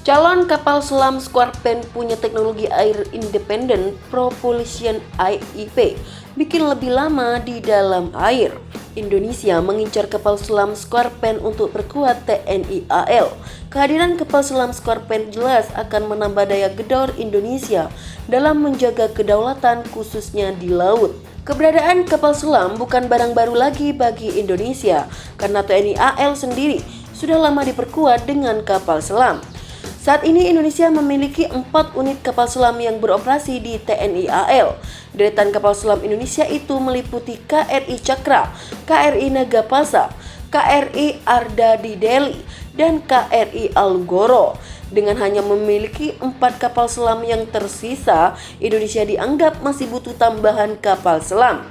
Calon kapal selam Scorpion punya teknologi air independent propulsion (AIP), bikin lebih lama di dalam air. Indonesia mengincar kapal selam Scorpion untuk perkuat TNI AL. Kehadiran kapal selam Scorpion jelas akan menambah daya gedor Indonesia dalam menjaga kedaulatan khususnya di laut. Keberadaan kapal selam bukan barang baru lagi bagi Indonesia, karena TNI AL sendiri sudah lama diperkuat dengan kapal selam. Saat ini Indonesia memiliki 4 unit kapal selam yang beroperasi di TNI AL. Deretan kapal selam Indonesia itu meliputi KRI Cakra, KRI Nagapasa, KRI Arda di Delhi, dan KRI Algoro. Dengan hanya memiliki 4 kapal selam yang tersisa, Indonesia dianggap masih butuh tambahan kapal selam.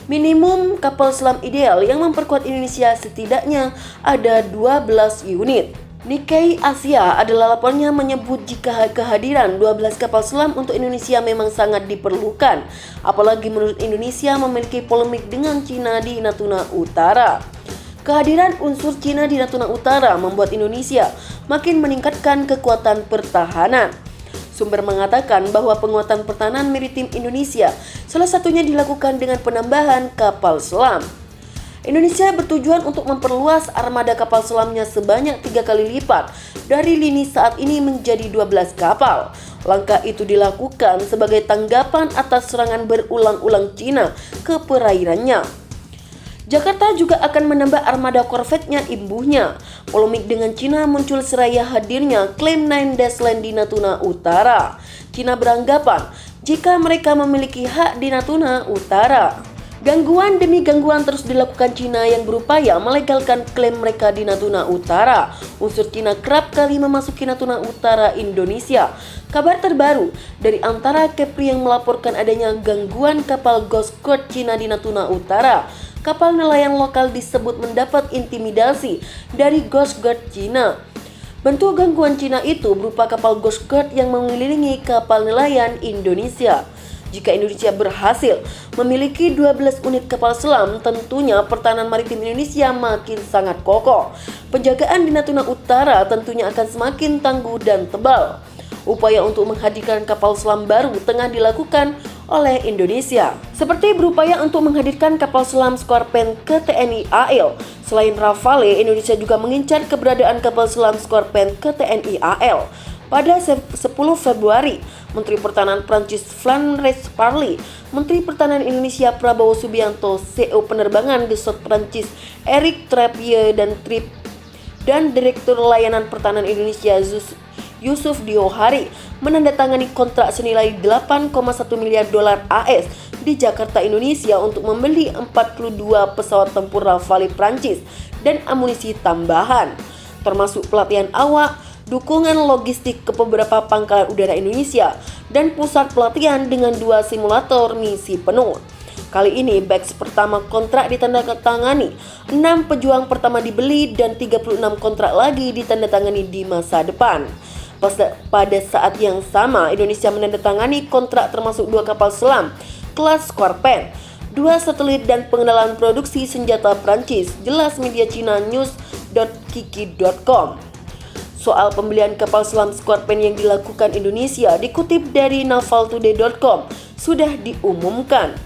Minimum kapal selam ideal yang memperkuat Indonesia setidaknya ada 12 unit. Nikkei Asia adalah laporannya menyebut jika kehadiran 12 kapal selam untuk Indonesia memang sangat diperlukan. Apalagi menurut Indonesia memiliki polemik dengan Cina di Natuna Utara. Kehadiran unsur Cina di Natuna Utara membuat Indonesia makin meningkatkan kekuatan pertahanan. Sumber mengatakan bahwa penguatan pertahanan maritim Indonesia salah satunya dilakukan dengan penambahan kapal selam. Indonesia bertujuan untuk memperluas armada kapal selamnya sebanyak 3 kali lipat dari lini saat ini menjadi 12 kapal. Langkah itu dilakukan sebagai tanggapan atas serangan berulang-ulang Cina ke perairannya. Jakarta juga akan menambah armada korvetnya imbuhnya. Polemik dengan Cina muncul seraya hadirnya klaim Nine Dash Line di Natuna Utara. Cina beranggapan jika mereka memiliki hak di Natuna Utara. Gangguan demi gangguan terus dilakukan Cina yang berupaya melegalkan klaim mereka di Natuna Utara. Unsur Cina kerap kali memasuki Natuna Utara Indonesia. Kabar terbaru dari Antara Kepri yang melaporkan adanya gangguan kapal Coast Guard Cina di Natuna Utara. Kapal nelayan lokal disebut mendapat intimidasi dari Coast Guard Cina. Bentuk gangguan Cina itu berupa kapal Coast Guard yang mengelilingi kapal nelayan Indonesia. Jika Indonesia berhasil memiliki 12 unit kapal selam, tentunya pertahanan maritim Indonesia makin sangat kokoh. Penjagaan di Natuna Utara tentunya akan semakin tangguh dan tebal. Upaya untuk menghadirkan kapal selam baru tengah dilakukan oleh Indonesia, seperti berupaya untuk menghadirkan kapal selam Scorpion ke TNI AL. Selain Rafale, Indonesia juga mengincar keberadaan kapal selam Scorpion ke TNI AL. Pada 10 Februari, Menteri Pertahanan Prancis Florence Parly, Menteri Pertahanan Indonesia Prabowo Subianto, CEO Penerbangan Dassault Prancis Eric Trappier dan Direktur Layanan Pertahanan Indonesia Yusuf Diohari menandatangani kontrak senilai 8,1 miliar dolar AS di Jakarta, Indonesia untuk membeli 42 pesawat tempur Rafale Prancis dan amunisi tambahan, termasuk pelatihan awak, dukungan logistik ke beberapa pangkalan udara Indonesia, dan pusat pelatihan dengan 2 simulator misi penuh. Kali ini batch pertama kontrak ditandatangani, 6 pejuang pertama dibeli dan 36 kontrak lagi ditandatangani di masa depan. Pada saat yang sama, Indonesia menandatangani kontrak termasuk 2 kapal selam kelas Scorpion, 2 satelit dan pengenalan produksi senjata Prancis, jelas media Cina news.kiki.com. Soal pembelian kapal selam Scorpion yang dilakukan Indonesia dikutip dari navaltoday.com sudah diumumkan.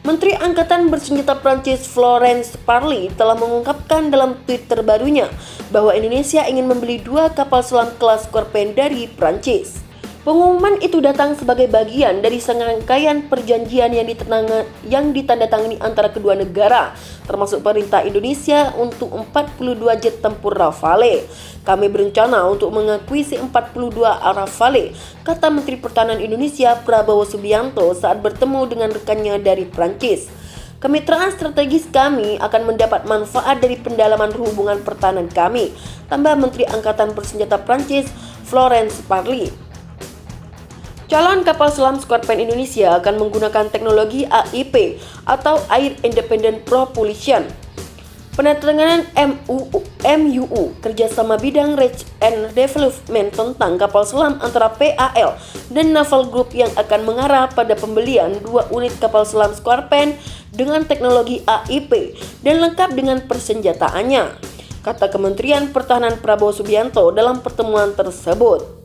Menteri Angkatan Bersenjata Prancis Florence Parly telah mengungkapkan dalam tweet terbarunya bahwa Indonesia ingin membeli 2 kapal selam kelas Scorpion dari Prancis. Pengumuman itu datang sebagai bagian dari serangkaian perjanjian yang ditandatangani antara kedua negara, termasuk perintah Indonesia untuk 42 jet tempur Rafale. Kami berencana untuk mengakuisisi 42 Rafale, kata Menteri Pertahanan Indonesia Prabowo Subianto saat bertemu dengan rekannya dari Prancis. Kemitraan strategis kami akan mendapat manfaat dari pendalaman hubungan pertahanan kami, tambah Menteri Angkatan Bersenjata Prancis Florence Parly. Calon kapal selam Scorpion Indonesia akan menggunakan teknologi AIP atau Air Independent Propulsion. Penandatanganan MUU kerjasama bidang Research and Development tentang kapal selam antara PAL dan Naval Group yang akan mengarah pada pembelian 2 unit kapal selam Scorpion dengan teknologi AIP dan lengkap dengan persenjataannya. kata Kementerian Pertahanan Prabowo Subianto dalam pertemuan tersebut.